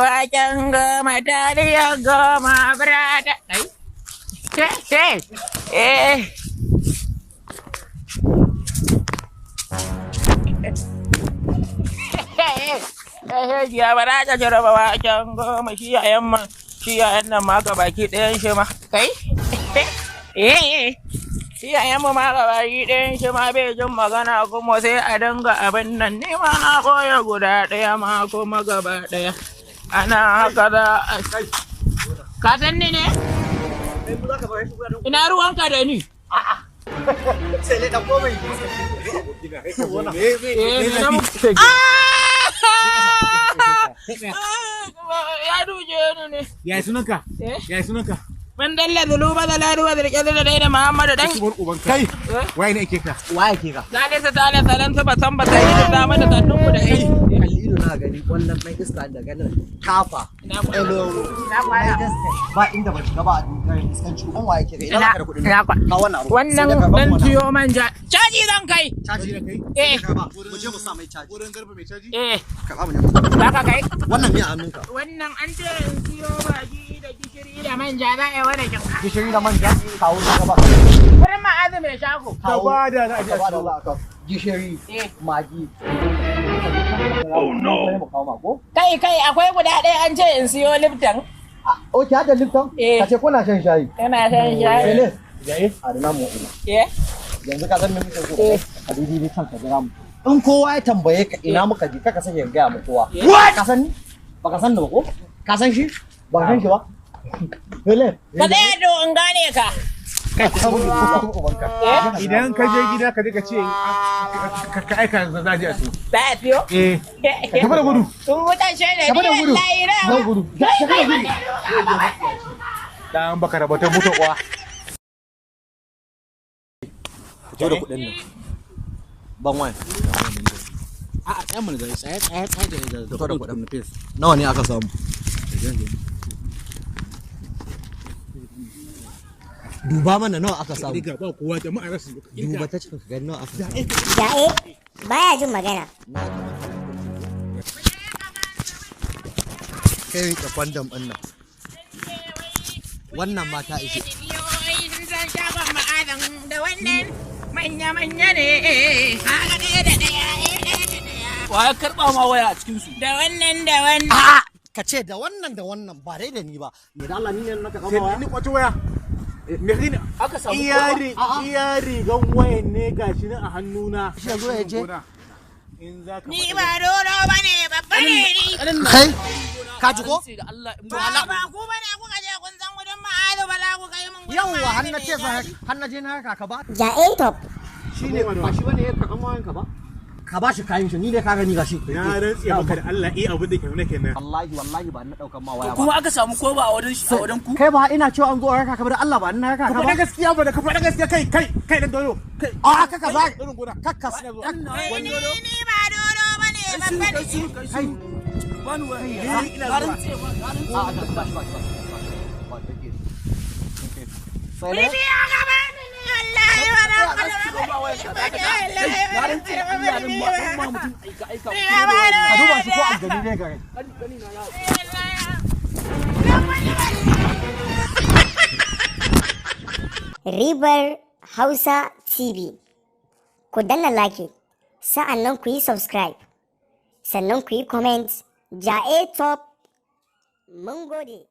waken goma taliya goma brada. Ya bara ta jaraba waken goma shi yayan nan ma ga baki ɗayan shi ma. Kai? Shi yayan mu ma ga baki ɗayan shi ma bai jin magana kuma sai a dinga abin nan ne ma na koya guda ɗaya ma kuma gaba ɗaya. Ana haka za a kai. Ka san ni ne? Ina ruwanka da ni? Sai ne da komai. Ya duje ni ne. Ya sunanka? Ya sunanka? Mun dalla zuluba da laruwa da rike da dai da Muhammadu dan. Kai. Waye ne ake ka? Waye ke ka? Zale sa tale salan sa batan batan yi da dama da kannun ku da kai. Kalli ido na gani wannan mai iska daga nan kafa. Hello. Ba inda ba shiga ba a dukkan iskanci ban waye ke ka? Ina ka da kudin. Ka wannan abu. Wannan dan ciyo manja. Caji zan kai. Caji da kai? Mu je mu sa mai caji. Wurin garba mai caji? Ka ba mu ne. Za ka kai? Wannan me a hannunka? Wannan an ce in ciyo baki da gishiri da manja za a yi wani kin. Gishiri da manja kawo na gaba. Wurin ma'azu mai shago. Ka ba da za a je a Ka ba da gishiri, magi. Oh no. Kai akwai guda ɗaya an ce in siyo liftan. Oke hada lifton? Ka ce kuna shan shayi. Kana shan shayi. Sele. Yayi. Adana mu ina. Yanzu ka san me muke so. A didi kan ka jira mu. In kowa ya tambaye ka ina muka je kaka sanya ga mu kowa. Ka san ni? Baka san da ba ko? Ka san shi? Ba san shi ba. Sele. Ka tsaya do in gane ka. Idan ka je gida ka je ka ce ka aika za je a su. Za a siyo? Ka fara gudu. Sun wutan shaida Ka fara gudu. Zan gudu. Ka fara gudu. gudu. Dan baka rabata mutu kwa. Je da kuɗin nan. Ban wani. A'a, ɗan mun da tsaya da kuɗin fes. Nawa ne aka samu? Duba mana nawa aka samu. Riga ba kowa jama'a rasu. Duba ta cikin ka nawa aka samu. Ja'e baya jin magana. Kai ka kwandam ɗin nan. Wannan mata ishe. Da wannan manya-manya ne. Haka ɗaya da ɗaya. Wa ya karɓa ma waya a cikinsu? Da wannan da wannan. A'a, ka ce da wannan ba dai da ni ba. Me da Allah ni ne na ka kama waya? Ni kwato waya. Me aka samu iya rigan wayan ne gashi nan a hannuna. Shi yazo ya je. Ni ba doro bane babba ne ni. Kai ka ji ko? Ba ku bane kuka je kun san gudun ma'azu bala ku kai mun gudun. Yawwa hannaje na haka ka ba. Ja'e top. Shine ba shi bane ya ka kama wayan ka ba? Ka ba shi kayan shi ni dai ka gani gashi. Na rantsi maka da Allah abin da ke nake nan. Wallahi ba na daukan ma waya ba. Kuma aka samu ko ba a wajen ku? Kai ba ina cewa an zo raka ka ba da Allah ba na raka ka ba. Ka gaskiya ba da ka faɗa gaskiya kai dan doyo. A kaka za kakka Ni ba doro bane babba ne. kai Bani wani. Ina zuwa. a ka ba shi Ni ya gaba ni wallahi ba na kada ka duba shi ko aljani ne gare Ribar Hausa TV. Ku danna like, sa'annan ku yi subscribe, sannan ku yi comment. Ja'e top. Mun gode.